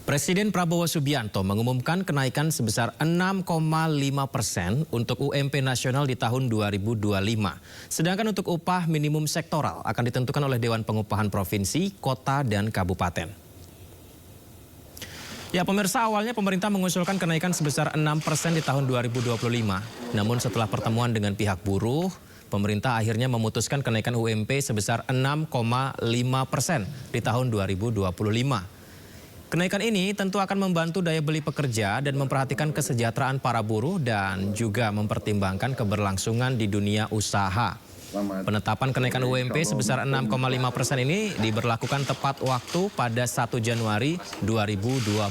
Presiden Prabowo Subianto mengumumkan kenaikan sebesar 6,5% untuk UMP nasional di tahun 2025. Sedangkan untuk upah minimum sektoral akan ditentukan oleh Dewan Pengupahan Provinsi, Kota, dan Kabupaten. Ya, pemirsa, awalnya pemerintah mengusulkan kenaikan sebesar 6% di tahun 2025. Namun setelah pertemuan dengan pihak buruh, pemerintah akhirnya memutuskan kenaikan UMP sebesar 6,5% di tahun 2025. Kenaikan ini tentu akan membantu daya beli pekerja dan memperhatikan kesejahteraan para buruh dan juga mempertimbangkan keberlangsungan di dunia usaha. Penetapan kenaikan UMP sebesar 6,5% ini diberlakukan tepat waktu pada 1 Januari 2025.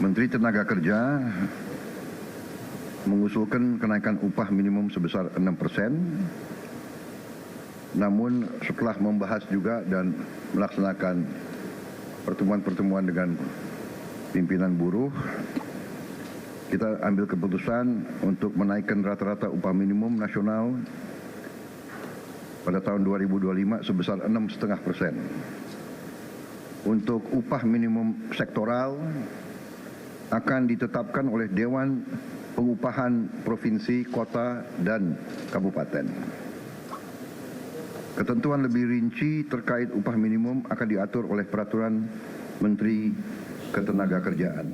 Menteri Tenaga Kerja mengusulkan kenaikan upah minimum sebesar 6%. Namun setelah membahas juga dan melaksanakan pertemuan-pertemuan dengan pimpinan buruh, kita ambil keputusan untuk menaikkan rata-rata upah minimum nasional pada tahun 2025 sebesar 6,5%. Untuk upah minimum sektoral akan ditetapkan oleh Dewan Pengupahan Provinsi, Kota, dan Kabupaten. Ketentuan lebih rinci terkait upah minimum akan diatur oleh Peraturan Menteri Ketenagakerjaan.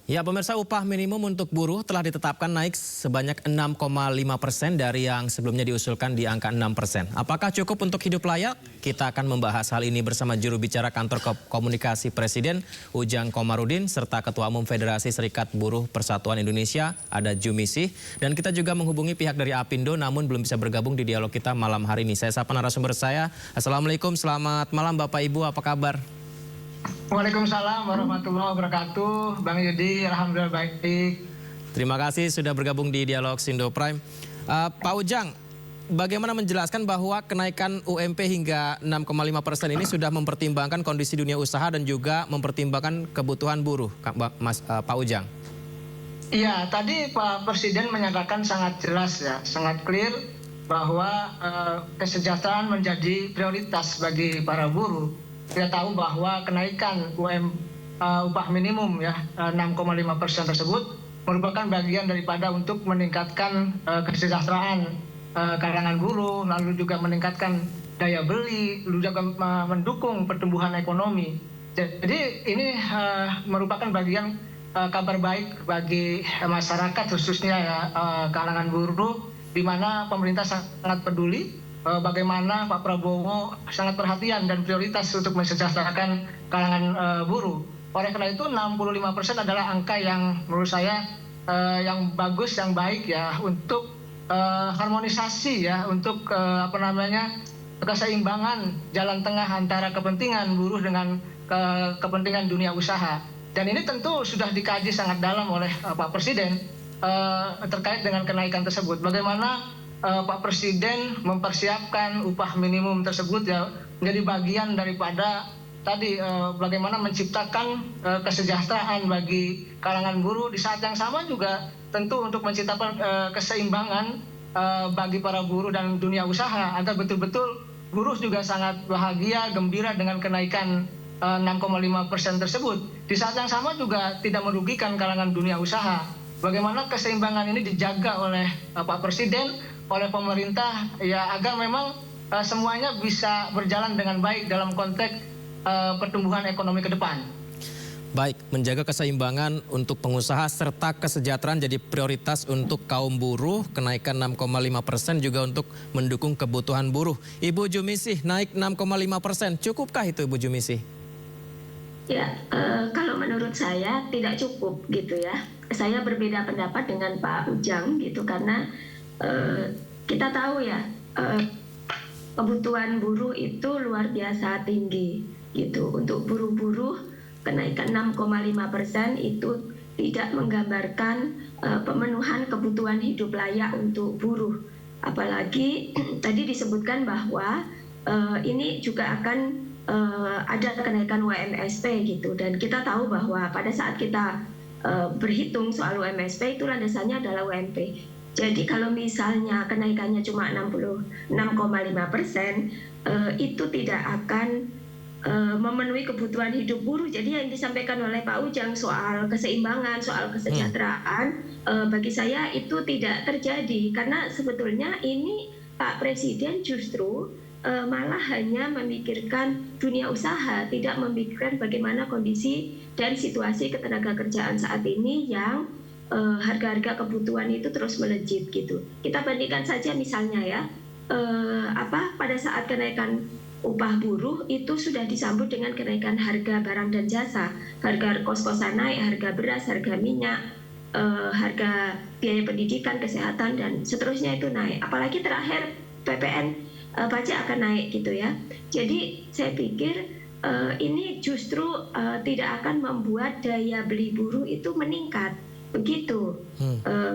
Ya, pemirsa, upah minimum untuk buruh telah ditetapkan naik sebanyak 6,5% dari yang sebelumnya diusulkan di angka 6%. Apakah cukup untuk hidup layak? Kita akan membahas hal ini bersama juru bicara Kantor Komunikasi Presiden, Ujang Komarudin, serta Ketua Umum Federasi Serikat Buruh Persatuan Indonesia, ada Jumisih. Dan kita juga menghubungi pihak dari Apindo, namun belum bisa bergabung di dialog kita malam hari ini. Saya sapa narasumber saya. Assalamualaikum, selamat malam Bapak Ibu, apa kabar? Waalaikumsalam warahmatullahi wabarakatuh. Bang Yudi, alhamdulillah baik. Terima kasih sudah bergabung di Dialog Sindo Prime. Pak Ujang, bagaimana menjelaskan bahwa kenaikan UMP hingga 6,5% ini sudah mempertimbangkan kondisi dunia usaha dan juga mempertimbangkan kebutuhan buruh, Pak Ujang? Iya, tadi Pak Presiden menyatakan sangat jelas ya, sangat clear bahwa kesejahteraan menjadi prioritas bagi para buruh. Kita tahu bahwa kenaikan upah minimum ya 6,5% tersebut merupakan bagian daripada untuk meningkatkan kesejahteraan kalangan buruh, lalu juga meningkatkan daya beli, lalu juga mendukung pertumbuhan ekonomi. Jadi ini merupakan bagian kabar baik bagi masyarakat, khususnya ya kalangan buruh, di mana pemerintah sangat peduli. Bagaimana Pak Prabowo sangat perhatian dan prioritas untuk mensejahterakan kalangan buruh. Oleh karena itu 65% adalah angka yang menurut saya yang bagus, yang baik ya untuk harmonisasi ya, untuk keseimbangan jalan tengah antara kepentingan buruh dengan kepentingan dunia usaha. Dan ini tentu sudah dikaji sangat dalam oleh Pak Presiden terkait dengan kenaikan tersebut. Bagaimana Pak Presiden mempersiapkan upah minimum tersebut ya menjadi bagian daripada tadi bagaimana menciptakan kesejahteraan bagi kalangan buruh, di saat yang sama juga tentu untuk menciptakan keseimbangan bagi para buruh dan dunia usaha agar betul-betul buruh juga sangat bahagia, gembira dengan kenaikan 6,5% tersebut. Di saat yang sama juga tidak merugikan kalangan dunia usaha. Bagaimana keseimbangan ini dijaga oleh Pak Presiden, oleh pemerintah ya, agar memang semuanya bisa berjalan dengan baik dalam konteks pertumbuhan ekonomi ke depan. Baik, menjaga keseimbangan untuk pengusaha serta kesejahteraan jadi prioritas untuk kaum buruh. Kenaikan 6,5% juga untuk mendukung kebutuhan buruh. Ibu Jumisih, naik 6,5%. Cukupkah itu Ibu Jumisih? Ya, kalau menurut saya tidak cukup gitu ya. Saya berbeda pendapat dengan Pak Ujang gitu, karena kita tahu ya kebutuhan buruh itu luar biasa tinggi gitu. Untuk buruh-buruh kenaikan 6,5% itu tidak menggambarkan pemenuhan kebutuhan hidup layak untuk buruh. Apalagi tadi disebutkan bahwa ini juga akan ada kenaikan UMSP gitu, dan kita tahu bahwa pada saat kita berhitung soal UMSP itu landasannya adalah UMP. Jadi kalau misalnya kenaikannya cuma 66,5%, itu tidak akan memenuhi kebutuhan hidup buruh. Jadi yang disampaikan oleh Pak Ujang soal keseimbangan, soal kesejahteraan, bagi saya itu tidak terjadi karena sebetulnya ini Pak Presiden justru malah hanya memikirkan dunia usaha, tidak memikirkan bagaimana kondisi dan situasi ketenagakerjaan saat ini yang harga-harga kebutuhan itu terus melejit gitu. Kita bandingkan saja misalnya ya, pada saat kenaikan upah buruh itu sudah disambut dengan kenaikan harga barang dan jasa, harga kos-kosan naik, harga beras, harga minyak, harga biaya pendidikan, kesehatan dan seterusnya itu naik. Apalagi terakhir PPN pajak akan naik gitu ya. Jadi saya pikir ini justru tidak akan membuat daya beli buruh itu meningkat. Begitu,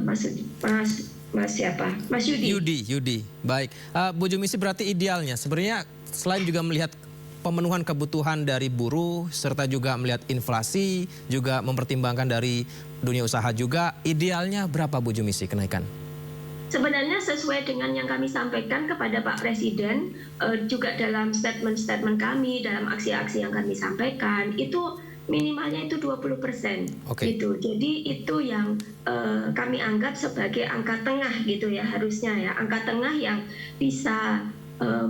Mas Yudi. Yudi. Baik, Bu Jumisi, berarti idealnya sebenarnya selain juga melihat pemenuhan kebutuhan dari buruh serta juga melihat inflasi, juga mempertimbangkan dari dunia usaha juga, idealnya berapa Bu Jumisi kenaikan? Sebenarnya sesuai dengan yang kami sampaikan kepada Pak Presiden, juga dalam statement-statement kami, dalam aksi-aksi yang kami sampaikan, itu minimalnya itu 20%. Gitu. Jadi itu yang kami anggap sebagai angka tengah gitu ya, harusnya ya, angka tengah yang bisa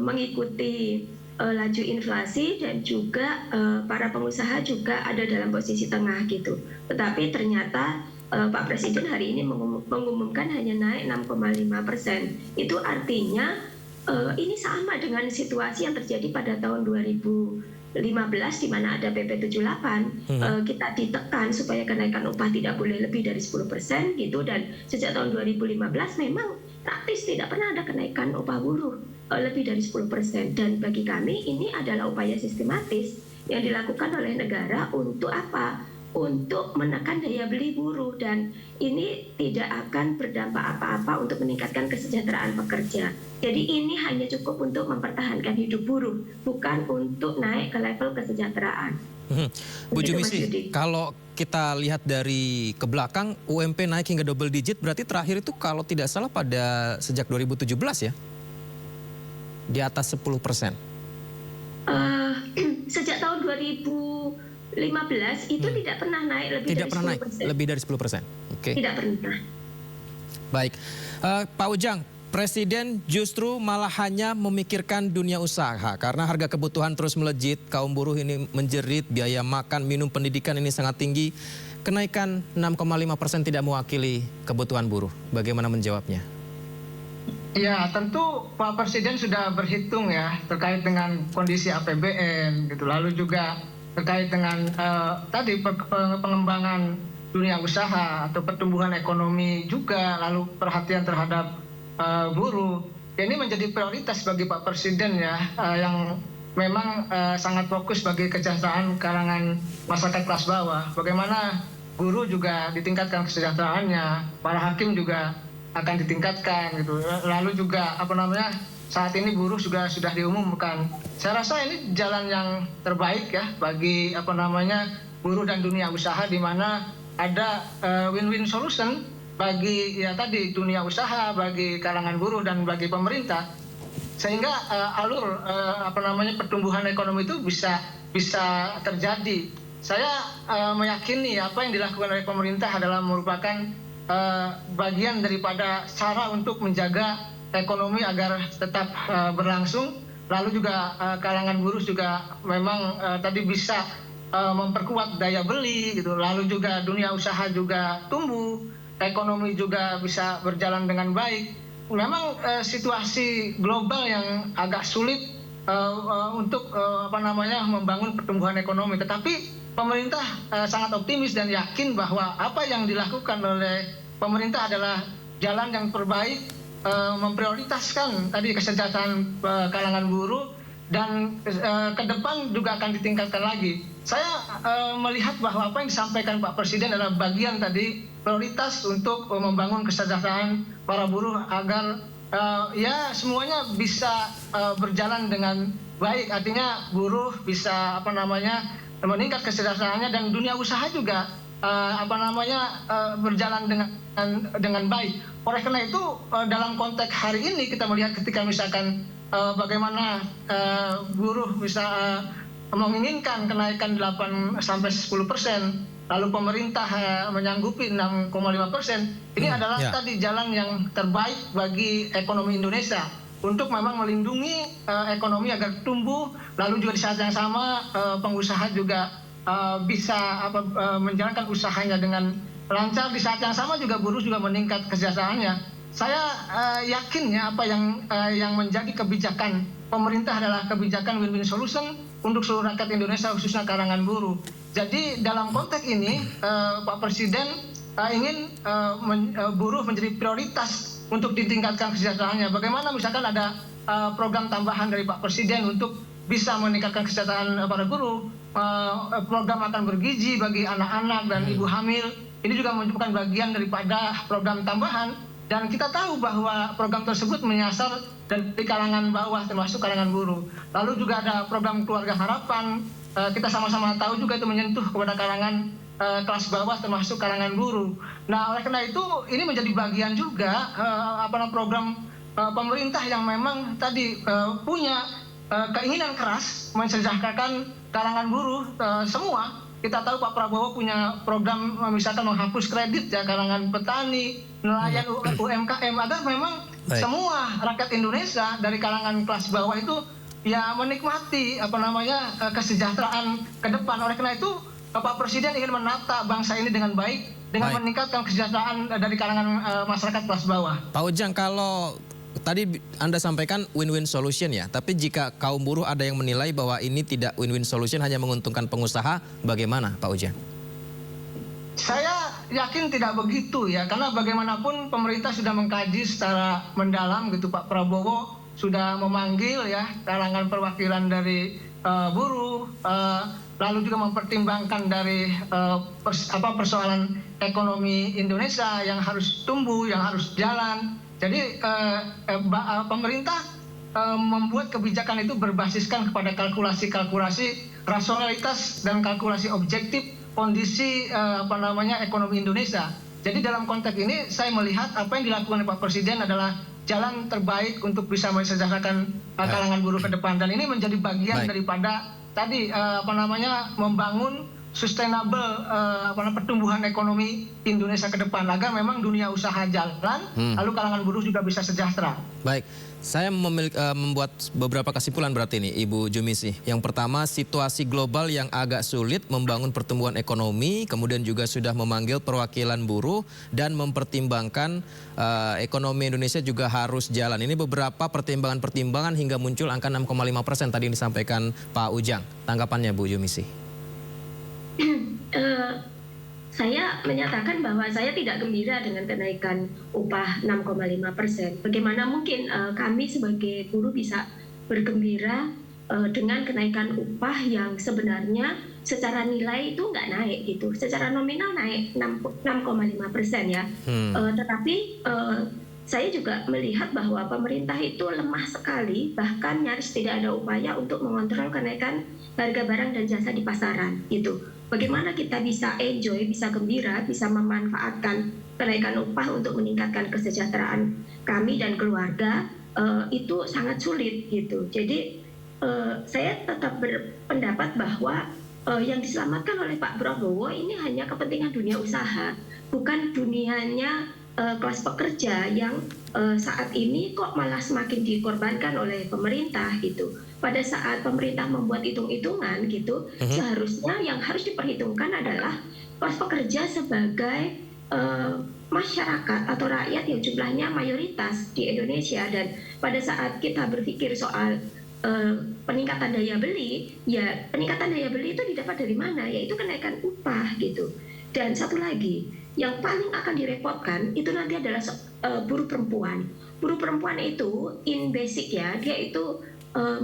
mengikuti laju inflasi dan juga para pengusaha juga ada dalam posisi tengah gitu. Tetapi ternyata Pak Presiden hari ini mengumumkan hanya naik 6,5%. Itu artinya ini sama dengan situasi yang terjadi pada tahun 2015 di mana ada PP 78. Kita ditekan supaya kenaikan upah tidak boleh lebih dari 10% gitu, dan sejak tahun 2015 memang praktis tidak pernah ada kenaikan upah buruh lebih dari 10%. Dan bagi kami ini adalah upaya sistematis yang dilakukan oleh negara untuk apa? Untuk menekan daya beli buruh, dan ini tidak akan berdampak apa-apa untuk meningkatkan kesejahteraan pekerja. Jadi ini hanya cukup untuk mempertahankan hidup buruh, bukan untuk naik ke level kesejahteraan. Bu Jumisi, kalau kita lihat dari ke belakang, UMP naik hingga double digit, berarti terakhir itu kalau tidak salah pada sejak 2017 ya? Di atas 10%. Sejak tahun 2015 itu tidak pernah naik lebih dari 10%. Naik lebih dari 10%. Oke. Tidak pernah. Baik, Pak Ujang, Presiden justru malah hanya memikirkan dunia usaha karena harga kebutuhan terus melejit, kaum buruh ini menjerit, biaya makan, minum, pendidikan ini sangat tinggi. Kenaikan 6,5% tidak mewakili kebutuhan buruh. Bagaimana menjawabnya? Ya, tentu Pak Presiden sudah berhitung ya terkait dengan kondisi APBN gitu. Lalu juga terkait dengan tadi pengembangan dunia usaha atau pertumbuhan ekonomi juga, lalu perhatian terhadap buruh. Ini menjadi prioritas bagi Pak Presiden ya, yang memang sangat fokus bagi kesejahteraan kalangan masyarakat kelas bawah. Bagaimana guru juga ditingkatkan kesejahteraannya, para hakim juga akan ditingkatkan gitu. Lalu juga saat ini buruh juga sudah diumumkan. Saya rasa ini jalan yang terbaik ya bagi buruh dan dunia usaha, di mana ada win-win solution bagi ya tadi dunia usaha, bagi kalangan buruh dan bagi pemerintah, sehingga alur pertumbuhan ekonomi itu bisa terjadi. Saya meyakini apa yang dilakukan oleh pemerintah adalah merupakan bagian daripada cara untuk menjaga ekonomi agar tetap berlangsung. Lalu juga kalangan buruh juga memang tadi bisa memperkuat daya beli gitu. Lalu juga dunia usaha juga tumbuh, ekonomi juga bisa berjalan dengan baik. Memang situasi global yang agak sulit untuk membangun pertumbuhan ekonomi, tetapi pemerintah sangat optimis dan yakin bahwa apa yang dilakukan oleh pemerintah adalah jalan yang terbaik, memprioritaskan tadi kesejahteraan kalangan buruh, dan ke depan juga akan ditingkatkan lagi. Saya melihat bahwa apa yang disampaikan Pak Presiden adalah bagian tadi prioritas untuk membangun kesejahteraan para buruh agar ya semuanya bisa berjalan dengan baik. Artinya buruh bisa meningkat kesejahteraannya, dan dunia usaha juga berjalan dengan baik. oleh karena itu dalam konteks hari ini kita melihat ketika misalkan bagaimana buruh bisa menginginkan kenaikan 8 sampai 10%, lalu pemerintah menyanggupi 6,5%. Ini adalah tadi jalan yang terbaik bagi ekonomi Indonesia untuk memang melindungi ekonomi agar tumbuh, lalu juga di saat yang sama pengusaha juga bisa menjalankan usahanya dengan lancar. Di saat yang sama juga buruh juga meningkat kesejahteraannya. Saya yakin ya apa yang menjadi kebijakan pemerintah adalah kebijakan win-win solution untuk seluruh rakyat Indonesia, khususnya kalangan buruh. Jadi dalam konteks ini Pak Presiden ingin buruh menjadi prioritas untuk ditingkatkan kesejahteraannya. Bagaimana misalkan ada program tambahan dari Pak Presiden untuk bisa meningkatkan kesejahteraan para buruh, program makan bergizi bagi anak-anak dan ibu hamil. Ini juga merupakan bagian daripada program tambahan, dan kita tahu bahwa program tersebut menyasar dari kalangan bawah termasuk kalangan buruh. Lalu juga ada program keluarga harapan, kita sama-sama tahu juga itu menyentuh kepada kalangan kelas bawah termasuk kalangan buruh. Nah, oleh karena itu ini menjadi bagian juga program pemerintah yang memang tadi punya keinginan keras mensejahterakan kalangan buruh semua. Kita tahu Pak Prabowo punya program misalkan menghapus kredit ya kalangan petani, nelayan, UMKM, agar memang semua rakyat Indonesia dari kalangan kelas bawah itu ya menikmati kesejahteraan ke depan. Oleh karena itu Pak Presiden ingin menata bangsa ini dengan baik dengan meningkatkan kesejahteraan dari kalangan masyarakat kelas bawah. Pak Ujang, kalau tadi Anda sampaikan win-win solution ya, tapi jika kaum buruh ada yang menilai bahwa ini tidak win-win solution, hanya menguntungkan pengusaha, bagaimana Pak Ujang? Saya yakin tidak begitu ya, karena bagaimanapun pemerintah sudah mengkaji secara mendalam gitu. Pak Prabowo sudah memanggil ya kalangan perwakilan dari buruh, lalu juga mempertimbangkan dari persoalan ekonomi Indonesia yang harus tumbuh, yang harus jalan. Jadi pemerintah membuat kebijakan itu berbasiskan kepada kalkulasi-kalkulasi rasionalitas dan kalkulasi objektif kondisi ekonomi Indonesia. Jadi dalam konteks ini saya melihat apa yang dilakukan oleh Pak Presiden adalah jalan terbaik untuk bisa mensejahterakan kalangan buruh ke depan, dan ini menjadi bagian daripada tadi membangun sustainable pertumbuhan ekonomi Indonesia ke depan agar memang dunia usaha jalan, lalu kalangan buruh juga bisa sejahtera. Baik, saya membuat beberapa kesimpulan berarti ini Ibu Jumisi. Yang pertama, situasi global yang agak sulit membangun pertumbuhan ekonomi, kemudian juga sudah memanggil perwakilan buruh dan mempertimbangkan ekonomi Indonesia juga harus jalan. Ini beberapa pertimbangan-pertimbangan hingga muncul angka 6,5% tadi yang disampaikan Pak Ujang. Tanggapannya Bu Jumisi? Saya menyatakan bahwa saya tidak gembira dengan kenaikan upah 6,5%. Bagaimana mungkin kami sebagai buruh bisa bergembira dengan kenaikan upah yang sebenarnya secara nilai itu nggak naik gitu. Secara nominal naik 6,5% ya. Tetapi saya juga melihat bahwa pemerintah itu lemah sekali, bahkan nyaris tidak ada upaya untuk mengontrol kenaikan harga barang dan jasa di pasaran gitu. Bagaimana kita bisa enjoy, bisa gembira, bisa memanfaatkan kenaikan upah untuk meningkatkan kesejahteraan kami dan keluarga, itu sangat sulit gitu. Jadi saya tetap berpendapat bahwa yang diselamatkan oleh Pak Prabowo ini hanya kepentingan dunia usaha, bukan dunianya kelas pekerja yang saat ini kok malah semakin dikorbankan oleh pemerintah gitu. Pada saat pemerintah membuat hitung-hitungan gitu, seharusnya yang harus diperhitungkan adalah kelas pekerja sebagai masyarakat atau rakyat yang jumlahnya mayoritas di Indonesia. Dan pada saat kita berpikir soal peningkatan daya beli, ya peningkatan daya beli itu didapat dari mana? Yaitu kenaikan upah gitu. Dan satu lagi, yang paling akan direpotkan itu nanti adalah buruh perempuan. Buruh perempuan itu in basic ya, dia itu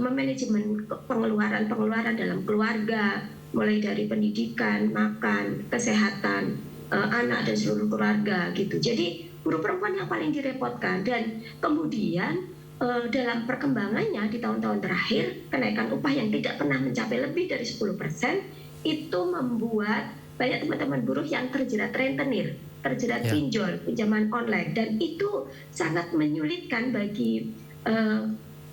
memanajemen pengeluaran dalam keluarga, mulai dari pendidikan, makan, kesehatan, anak dan seluruh keluarga gitu. Jadi buruh perempuan yang paling direpotkan. Dan kemudian dalam perkembangannya di tahun-tahun terakhir, kenaikan upah yang tidak pernah mencapai lebih dari 10% itu membuat banyak teman-teman buruh yang terjerat rentenir. terjerat Ya. pinjol, pinjaman online, dan itu sangat menyulitkan bagi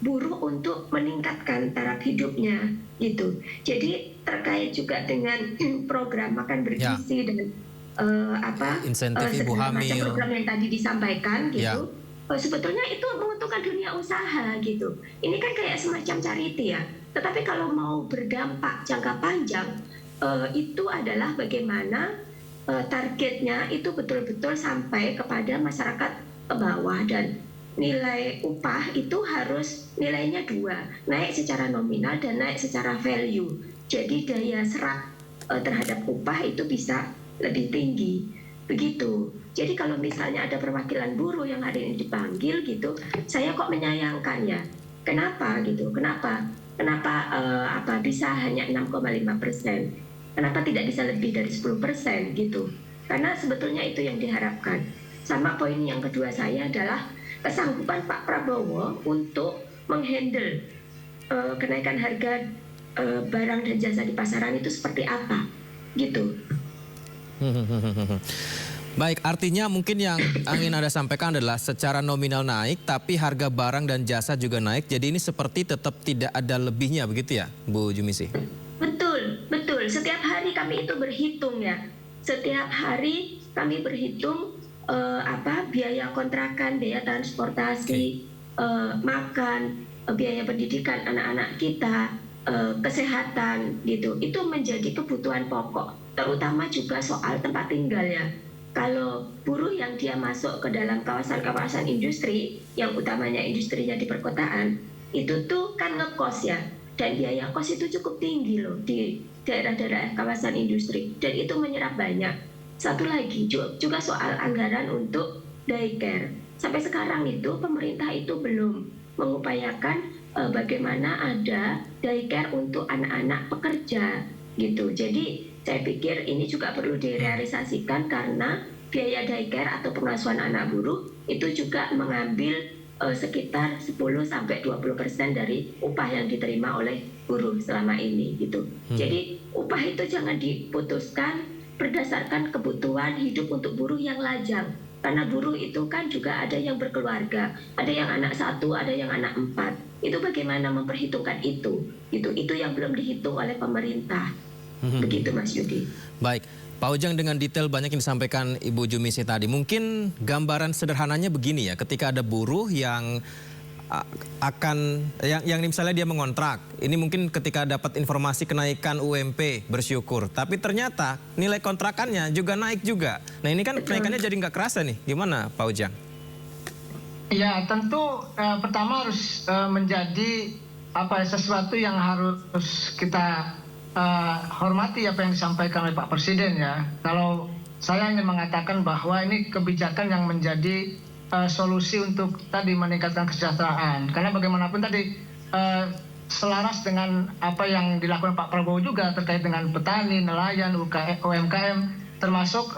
buruh untuk meningkatkan taraf hidupnya gitu. Jadi terkait juga dengan program makan bergizi dan Insentif ibu segala macam hamil. program yang tadi disampaikan Ya. gitu. Sebetulnya itu menguntungkan dunia usaha gitu. Ini kan kayak semacam charity ya. Tetapi kalau mau berdampak jangka panjang, itu adalah bagaimana targetnya itu betul-betul sampai kepada masyarakat ke bawah, dan nilai upah itu harus nilainya dua, naik secara nominal dan naik secara value. Jadi daya serap terhadap upah itu bisa lebih tinggi. Begitu. Jadi kalau misalnya ada perwakilan buruh yang hari ini dipanggil gitu, saya kok menyayangkan ya. Kenapa gitu? Kenapa bisa hanya 6,5%? Kenapa tidak bisa lebih dari 10% gitu? Karena sebetulnya itu yang diharapkan. Sama poin yang kedua saya adalah kesanggupan Pak Prabowo untuk menghandle kenaikan harga barang dan jasa di pasaran itu seperti apa gitu. Baik, artinya mungkin yang ingin Anda sampaikan adalah secara nominal naik, tapi harga barang dan jasa juga naik. Jadi ini seperti tetap tidak ada lebihnya, begitu ya, Bu Jumisi? Betul, betul. Setiap hari kami itu berhitung ya. Setiap hari kami berhitung biaya kontrakan, biaya transportasi, makan, biaya pendidikan anak-anak kita, kesehatan gitu. Itu menjadi kebutuhan pokok. Terutama juga soal tempat tinggal ya. Kalau buruh yang dia masuk ke dalam kawasan-kawasan industri, yang utamanya industrinya di perkotaan, itu tuh kan ngekos ya, dan biaya kos itu cukup tinggi loh di daerah-daerah kawasan industri, dan itu menyerap banyak. Satu lagi juga soal anggaran untuk daycare. Sampai sekarang itu pemerintah itu belum mengupayakan bagaimana ada daycare untuk anak-anak pekerja gitu. Jadi saya pikir ini juga perlu direalisasikan, karena biaya daycare atau pengasuhan anak buruh itu juga mengambil sekitar 10-20% dari upah yang diterima oleh buruh selama ini gitu. Jadi upah itu jangan diputuskan berdasarkan kebutuhan hidup untuk buruh yang lajang. Karena buruh itu kan juga ada yang berkeluarga, ada yang anak 1, ada yang anak 4. Itu bagaimana memperhitungkan itu? Itu yang belum dihitung oleh pemerintah. Begitu Mas Yudi. Baik, Pak Ujang, dengan detail banyak yang disampaikan Ibu Jumisi tadi, mungkin gambaran sederhananya begini ya, ketika ada buruh yang yang misalnya dia mengontrak, ini mungkin ketika dapat informasi kenaikan UMP bersyukur, tapi ternyata nilai kontrakannya juga naik juga. Nah ini kan kenaikannya jadi nggak kerasa nih, gimana Pak Ujang? Ya tentu pertama harus menjadi sesuatu yang harus kita hormati apa yang disampaikan oleh Pak Presiden ya. Kalau saya ingin mengatakan bahwa ini kebijakan yang menjadi solusi untuk tadi meningkatkan kesejahteraan. Karena bagaimanapun tadi selaras dengan apa yang dilakukan Pak Prabowo juga terkait dengan petani, nelayan, UMKM, termasuk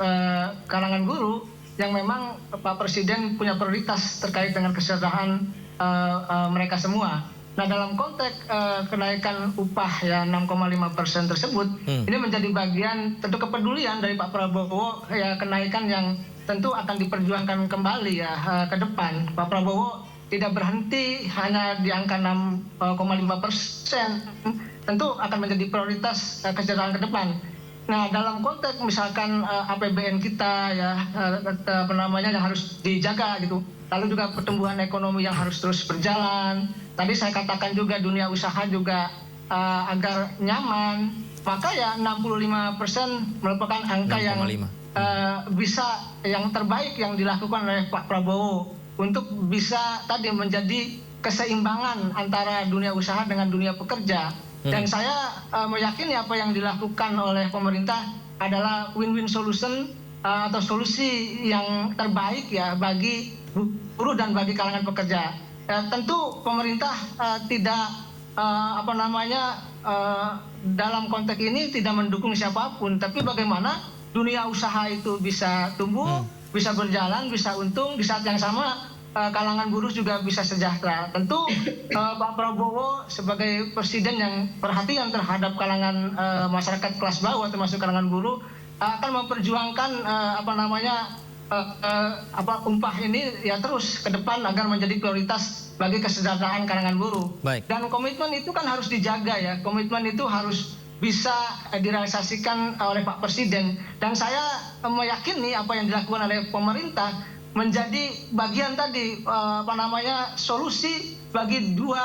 kalangan buruh yang memang Pak Presiden punya prioritas terkait dengan kesejahteraan mereka semua. Nah dalam konteks kenaikan upah ya 6,5% tersebut, ini menjadi bagian tentu kepedulian dari Pak Prabowo ya, kenaikan yang tentu akan diperjuangkan kembali ya ke depan. Pak Prabowo tidak berhenti hanya di angka 6,5%, tentu akan menjadi prioritas kesejahteraan ke depan. Nah dalam konteks misalkan APBN kita ya yang harus dijaga gitu. Lalu juga pertumbuhan ekonomi yang harus terus berjalan. Tadi saya katakan juga dunia usaha juga agar nyaman. Maka ya 65% merupakan angka 6,5. yang bisa yang terbaik yang dilakukan oleh Pak Prabowo untuk bisa tadi menjadi keseimbangan antara dunia usaha dengan dunia pekerja. Dan saya meyakini apa yang dilakukan oleh pemerintah adalah win-win solution atau solusi yang terbaik ya bagi buruh dan bagi kalangan pekerja. Tentu pemerintah tidak dalam konteks ini tidak mendukung siapapun, tapi bagaimana dunia usaha itu bisa tumbuh, bisa berjalan, bisa untung, di saat yang sama kalangan buruh juga bisa sejahtera. Tentu Pak Prabowo sebagai presiden yang perhatian terhadap kalangan masyarakat kelas bawah termasuk kalangan buruh akan memperjuangkan upah ini ya terus ke depan agar menjadi prioritas bagi kesejahteraan kalangan buruh. Baik. Dan komitmen itu kan harus dijaga ya. Komitmen itu harus bisa direalisasikan oleh Pak Presiden. Dan saya meyakini apa yang dilakukan oleh pemerintah menjadi bagian tadi solusi bagi dua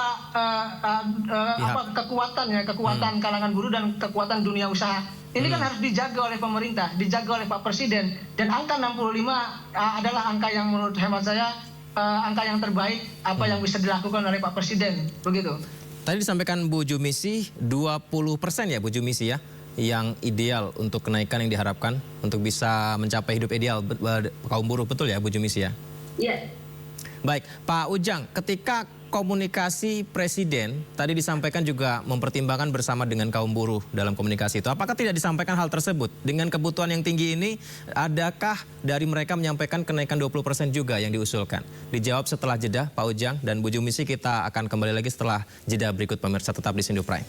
kekuatan kalangan buruh dan kekuatan dunia usaha. Ini kan harus dijaga oleh pemerintah, dijaga oleh Pak Presiden. Dan angka 65 adalah angka yang menurut hemat saya angka yang terbaik apa yang bisa dilakukan oleh Pak Presiden. Begitu. Tadi disampaikan Bu Jumisi 20% ya Bu Jumisi ya, yang ideal untuk kenaikan yang diharapkan untuk bisa mencapai hidup ideal kaum buruh, betul ya Bu Jumisi ya? Iya. Baik, Pak Ujang, ketika komunikasi Presiden tadi disampaikan juga mempertimbangkan bersama dengan kaum buruh dalam komunikasi itu. Apakah tidak disampaikan hal tersebut? Dengan kebutuhan yang tinggi ini, adakah dari mereka menyampaikan kenaikan 20% juga yang diusulkan? Dijawab setelah jeda, Pak Ujang dan Bu Jumisi. Kita akan kembali lagi setelah jeda berikut, pemirsa tetap di Sindu Prime.